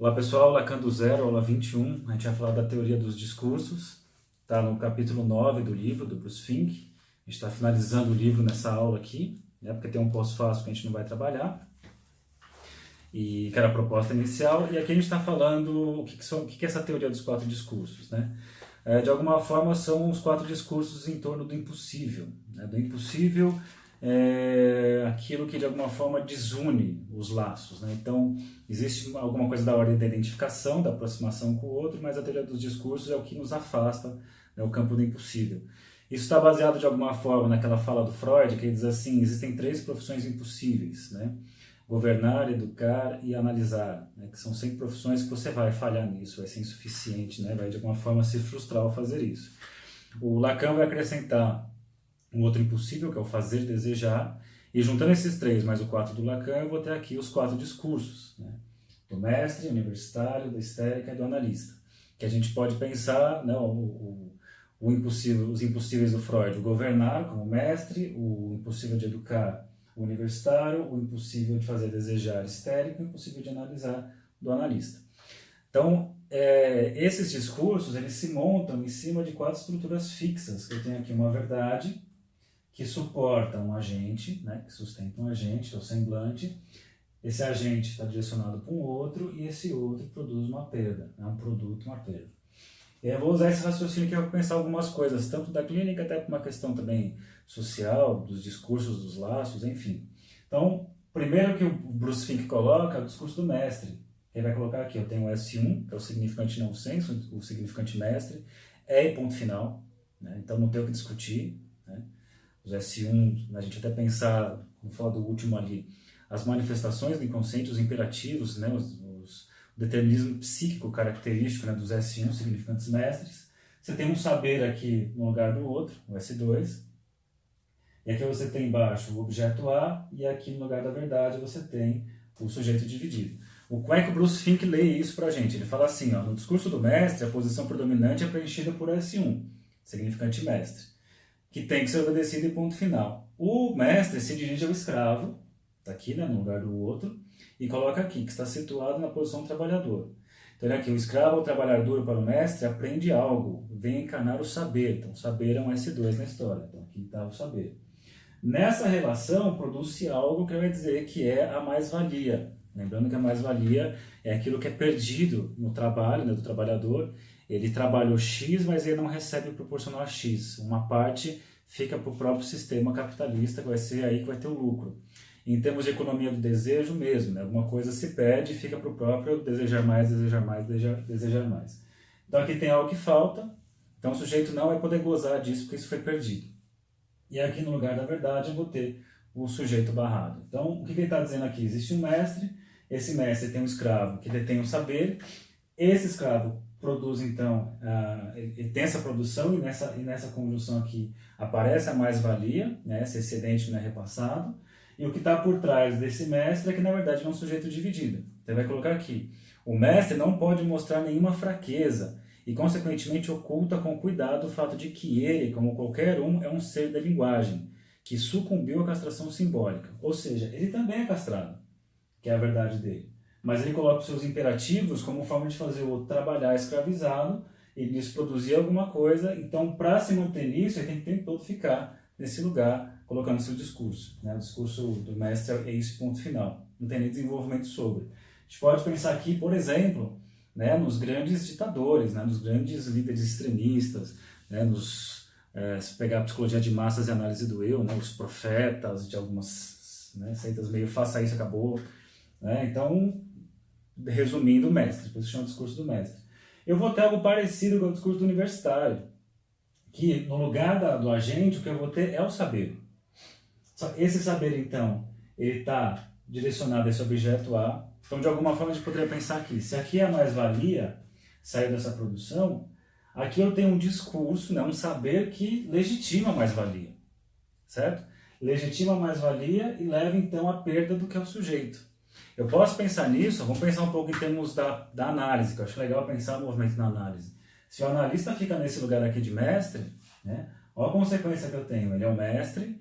Olá pessoal, Lacan do Zero, aula 21, a gente vai falar da teoria dos discursos, está no capítulo 9 do livro, do Bruce Fink. A gente está finalizando o livro nessa aula aqui, né, porque tem um pós-fácil que a gente não vai trabalhar, e que era a proposta inicial, e aqui a gente está falando o que é essa teoria dos quatro discursos, né? De alguma forma são os quatro discursos em torno do impossível, né? Do impossível é aquilo que de alguma forma desune os laços, né? Então existe alguma coisa da ordem da identificação, da aproximação com o outro, mas a teoria dos discursos é o que nos afasta, né? O campo do impossível. Isso está baseado de alguma forma naquela fala do Freud, que ele diz assim: existem três profissões impossíveis, né? Governar, educar e analisar, né? Que são sempre profissões que você vai falhar nisso, vai ser insuficiente, né? Vai de alguma forma se frustrar ao fazer isso. O Lacan vai acrescentar um outro impossível, que é o fazer desejar, e juntando esses três mais o quatro do Lacan, eu vou ter aqui os quatro discursos, né? Do mestre, universitário, da histérica e do analista, que a gente pode pensar, né, o impossível, os impossíveis do Freud: o governar como mestre, o impossível de educar, o universitário, o impossível de fazer desejar, histérico, e o impossível de analisar, do analista. Então, esses discursos, eles se montam em cima de quatro estruturas fixas, que eu tenho aqui uma verdade, que suporta um agente, né, que sustenta um agente, é o semblante. Esse agente está direcionado para um outro, e esse outro produz uma perda, né, um produto, uma perda. E eu vou usar esse raciocínio aqui para pensar algumas coisas, tanto da clínica até para uma questão também social, dos discursos, dos laços, enfim. Então, primeiro que o Bruce Fink coloca é o discurso do mestre. Ele vai colocar aqui: eu tenho o S1, que é o significante não senso, o significante mestre, e ponto final, né? Então não tem o que discutir, né? Os S1, a gente até pensar, como fala do último ali, as manifestações do inconsciente, os imperativos, né? O determinismo psíquico característico, né, dos S1, significantes mestres. Você tem um saber aqui no lugar do outro, o S2, e aqui você tem embaixo o objeto A, e aqui no lugar da verdade você tem o sujeito dividido. Como é que o Bruce Fink lê isso pra gente? Ele fala assim, ó: no discurso do mestre, a posição predominante é preenchida por S1, significante mestre, que tem que ser obedecido em ponto final. O mestre se dirige ao escravo, está aqui, né, no lugar do outro, e coloca aqui, que está situado na posição trabalhador. Então, olha aqui: o escravo, ao trabalhar duro para o mestre, aprende algo, vem encarnar o saber. Então, o saber é um S2 na história. Então, aqui está o saber. Nessa relação, produz-se algo que vai dizer que é a mais-valia. Lembrando que a mais-valia é aquilo que é perdido no trabalho, né, do trabalhador. Ele trabalhou X, mas ele não recebe proporcional a X. Uma parte fica para o próprio sistema capitalista, que vai ser aí que vai ter o lucro. Em termos de economia do desejo mesmo, né? Alguma coisa se perde e fica para o próprio desejar mais, desejar mais, desejar mais. Então aqui tem algo que falta, então o sujeito não vai poder gozar disso porque isso foi perdido. E aqui no lugar da verdade eu vou ter o sujeito barrado. Então o que ele está dizendo aqui? Existe um mestre, esse mestre tem um escravo que detém o saber, esse escravo produz então, ele tem essa produção, e nessa conjunção aqui aparece a mais-valia, né, esse excedente que não é repassado. E o que está por trás desse mestre é que, na verdade, é um sujeito dividido. Então, vai colocar aqui: o mestre não pode mostrar nenhuma fraqueza e, consequentemente, oculta com cuidado o fato de que ele, como qualquer um, é um ser da linguagem, que sucumbiu à castração simbólica. Ou seja, ele também é castrado, que é a verdade dele. Mas ele coloca os seus imperativos como forma de fazer o outro trabalhar escravizado e nisso produzir alguma coisa. Então, para se manter nisso, ele tem que ter todo ficar nesse lugar, colocando seu discurso, né? O discurso do mestre é esse ponto final. Não tem nem desenvolvimento sobre. A gente pode pensar aqui, por exemplo, né, nos grandes ditadores, né, nos grandes líderes extremistas, né, se pegar a psicologia de massas e análise do eu, né, os profetas de algumas, né, seitas meio faça isso, acabou. Né? Então, resumindo, o mestre, por isso chama discurso do mestre. Eu vou ter algo parecido com o discurso do universitário, que no lugar do agente, o que eu vou ter é o saber. Esse saber, então, ele está direcionado a esse objeto A. Então, de alguma forma, a gente poderia pensar aqui: se aqui é a mais-valia, saiu dessa produção, aqui eu tenho um discurso, né, um saber que legitima a mais-valia, certo? Legitima a mais-valia e leva, então, à perda do que é o sujeito. Eu posso pensar nisso, vamos pensar um pouco em termos da análise, que eu acho legal pensar o movimento na análise. Se o analista fica nesse lugar aqui de mestre, né, olha a consequência que eu tenho: ele é o mestre,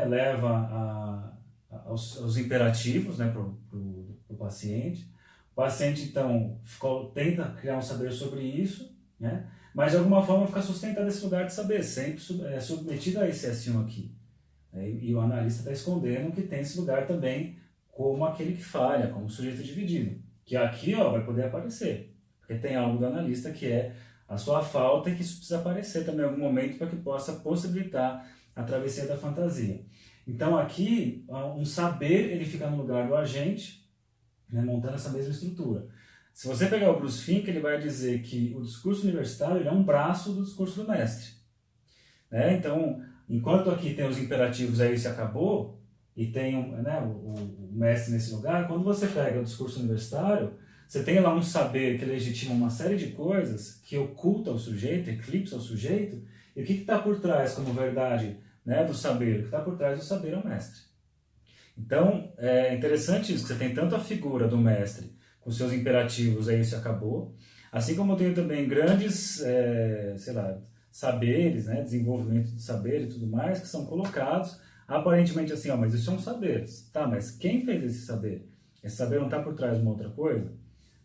leva aos imperativos, né, para o paciente. O paciente, então, tenta criar um saber sobre isso, né? Mas de alguma forma fica sustentado esse lugar de saber, sempre submetido a esse S1 aqui. E o analista está escondendo que tem esse lugar também como aquele que falha, como sujeito dividido. Que aqui vai poder aparecer, porque tem algo do analista que é a sua falta e que isso precisa aparecer também em algum momento para que possa possibilitar a travessia da fantasia. Então aqui, um saber, ele fica no lugar do agente, né, montando essa mesma estrutura. Se você pegar o Bruce Fink, ele vai dizer que o discurso universitário ele é um braço do discurso do mestre. Né? Então, enquanto aqui tem os imperativos aí se acabou, e tem o mestre nesse lugar, quando você pega o discurso universitário, você tem lá um saber que legitima uma série de coisas, que oculta o sujeito, eclipsa o sujeito, e o que está por trás como verdade, né, do saber? O que está por trás do saber é o mestre. Então, é interessante isso, que você tem tanto a figura do mestre, com seus imperativos, aí se acabou, assim como eu tenho também grandes, saberes, né, desenvolvimento de saber e tudo mais, que são colocados, aparentemente assim, mas isso é um saber. Tá, mas quem fez esse saber? Esse saber não está por trás de uma outra coisa?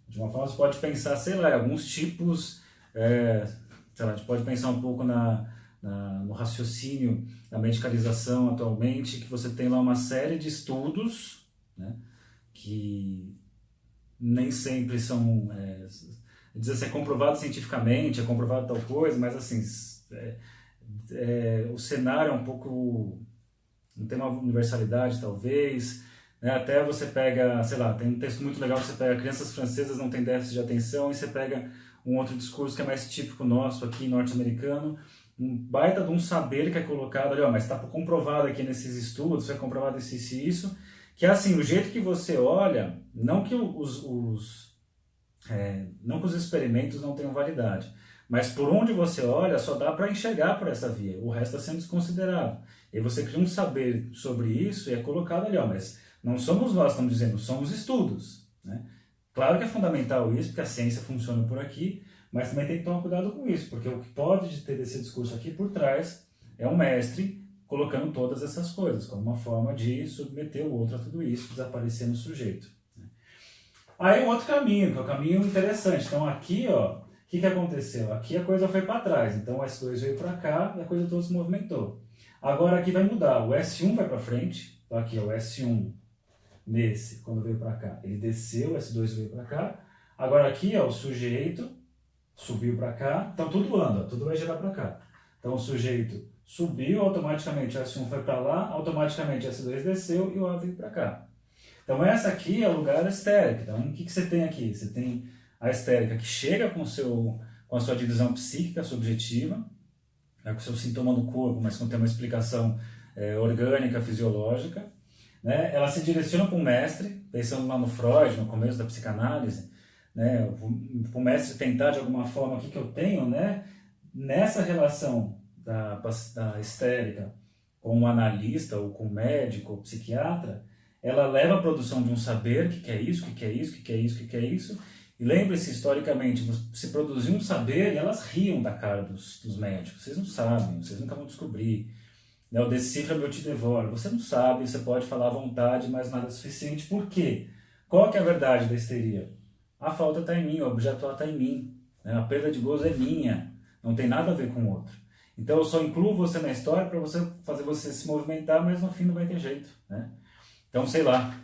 De uma forma, você pode pensar, em alguns tipos, a gente pode pensar um pouco no raciocínio da medicalização atualmente, que você tem lá uma série de estudos, né, que nem sempre são, dizer assim, é comprovado cientificamente, é comprovado tal coisa, mas assim, o cenário é um pouco, não tem uma universalidade talvez, né? Até você pega, tem um texto muito legal que você pega crianças francesas não têm déficit de atenção, e você pega um outro discurso que é mais típico nosso aqui, norte-americano, um baita de um saber que é colocado ali, mas está comprovado aqui nesses estudos, foi comprovado isso, que é assim, o jeito que você olha, não que não que os experimentos não tenham validade, mas por onde você olha só dá para enxergar por essa via, o resto está sendo desconsiderado. E você cria um saber sobre isso e é colocado ali, mas não somos nós que estamos dizendo, são os estudos. Né? Claro que é fundamental isso, porque a ciência funciona por aqui, mas também tem que tomar cuidado com isso, porque o que pode ter desse discurso aqui por trás é um mestre colocando todas essas coisas, como uma forma de submeter o outro a tudo isso, desaparecer no sujeito. Aí um outro caminho, que é um caminho interessante. Então aqui, o que aconteceu? Aqui a coisa foi para trás, então o S2 veio para cá e a coisa toda se movimentou. Agora aqui vai mudar, o S1 vai para frente, então aqui o S1 nesse, quando veio para cá, ele desceu, o S2 veio para cá. Agora aqui, o sujeito subiu para cá, então tudo anda, tudo vai girar para cá. Então o sujeito subiu, automaticamente o S1 foi para lá, automaticamente o S2 desceu e o A veio para cá. Então essa aqui é o lugar da estérica. Então o que você tem aqui? Você tem a estérica que chega com a sua divisão psíquica subjetiva, com o seu sintoma do corpo, mas não tem uma explicação orgânica, fisiológica. Né? Ela se direciona para um mestre, pensando lá no Freud, no começo da psicanálise, né? Para o mestre tentar de alguma forma, o que eu tenho, né? Nessa relação da histérica com o analista, ou com o médico, ou psiquiatra, ela leva à produção de um saber, que é isso, que é isso, que é isso, que é isso, e lembre-se, historicamente, se produziu um saber e elas riam da cara dos médicos. Vocês não sabem, vocês nunca vão descobrir. Né? O decifra-me, eu te devoro. Você não sabe, você pode falar à vontade, mas nada é suficiente. Por quê? Qual que é a verdade da histeria? A falta está em mim, o objeto está em mim. Né? A perda de gozo é minha, não tem nada a ver com o outro. Então eu só incluo você na história para fazer você se movimentar, mas no fim não vai ter jeito. Né? Então, sei lá,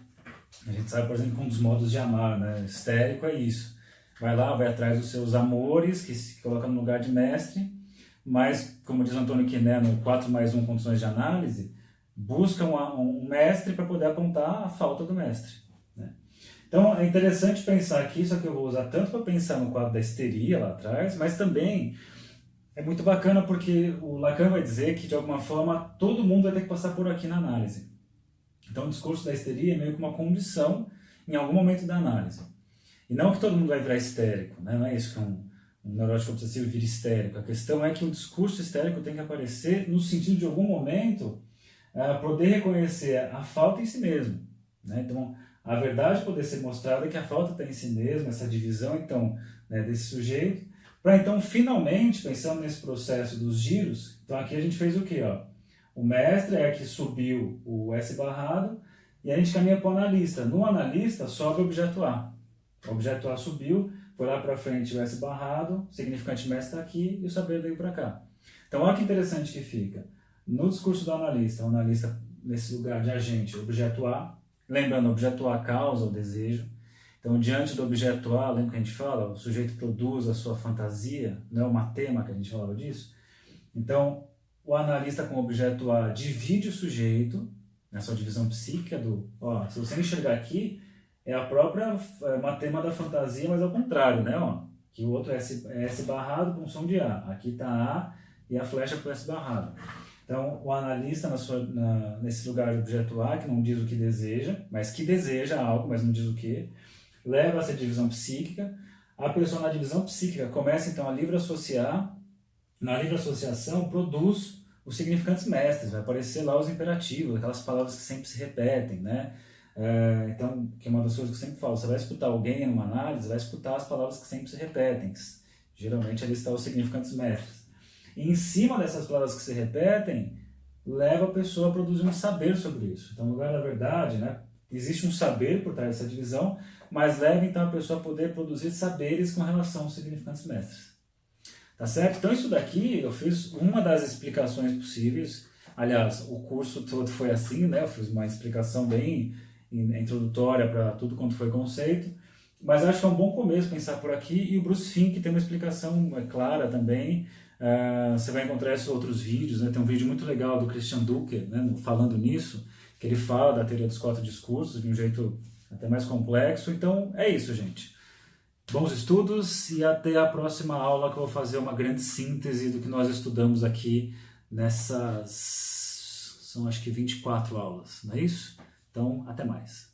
a gente sabe, por exemplo, que um dos modos de amar, né? Histérico é isso. Vai lá, vai atrás dos seus amores, que se coloca no lugar de mestre, mas, como diz Antônio Quiné no 4+1 Condições de Análise, busca um mestre para poder apontar a falta do mestre. Né? Então, é interessante pensar que isso aqui eu vou usar tanto para pensar no quadro da histeria lá atrás, mas também é muito bacana porque o Lacan vai dizer que, de alguma forma, todo mundo vai ter que passar por aqui na análise. Então, o discurso da histeria é meio que uma condição em algum momento da análise. E não que todo mundo vai virar histérico, né? Não é isso que um neurótico obsessivo vira histérico. A questão é que o discurso histérico tem que aparecer no sentido de, algum momento, poder reconhecer a falta em si mesmo. Né? Então, a verdade poder ser mostrada é que a falta está em si mesmo, essa divisão, então, né, desse sujeito, para, então, finalmente, pensando nesse processo dos giros, então aqui a gente fez o quê? O mestre é que subiu o S barrado e a gente caminha para o analista. No analista, sobe o objeto A. O objeto A subiu, foi lá para frente, tivesse barrado, o significante mestre está aqui e o saber veio para cá. Então, olha que interessante que fica. No discurso do analista, o analista nesse lugar de agente, objeto A, lembrando, o objeto A causa o desejo. Então, diante do objeto A, lembra que a gente fala? O sujeito produz a sua fantasia, não é uma tema que a gente falava disso? Então, o analista com o objeto A divide o sujeito, nessa divisão psíquica do, ó, se você enxergar aqui, é a própria matema da fantasia, mas ao contrário, né? Ó, que o outro é S barrado com som de A. Aqui está A e a flecha com S barrado. Então, o analista nesse lugar do objeto A, que não diz o que deseja, mas que deseja algo, mas não diz o que, leva essa divisão psíquica. A pessoa na divisão psíquica começa então a livre associar. Na livre associação produz os significantes mestres, vai aparecer lá os imperativos, aquelas palavras que sempre se repetem, né? Então, que é uma das coisas que eu sempre falo, você vai escutar alguém numa análise, vai escutar as palavras que sempre se repetem, geralmente ali estão os significantes mestres. E em cima dessas palavras que se repetem, leva a pessoa a produzir um saber sobre isso. Então, no lugar da verdade, né, existe um saber por trás dessa divisão, mas leva então a pessoa a poder produzir saberes com relação aos significantes mestres. Tá certo? Então isso daqui eu fiz uma das explicações possíveis. Aliás, o curso todo foi assim, né? Eu fiz uma explicação bem introdutória para tudo quanto foi conceito, mas acho que é um bom começo pensar por aqui. E o Bruce Fink tem uma explicação clara também. Você vai encontrar esses outros vídeos, né? Tem um vídeo muito legal do Christian Ducker, né? Falando nisso, que ele fala da teoria dos 4 discursos de um jeito até mais complexo. Então é isso, gente. Bons estudos e até a próxima aula, que eu vou fazer uma grande síntese do que nós estudamos aqui nessas, são acho que 24 aulas, não é isso? Então, até mais.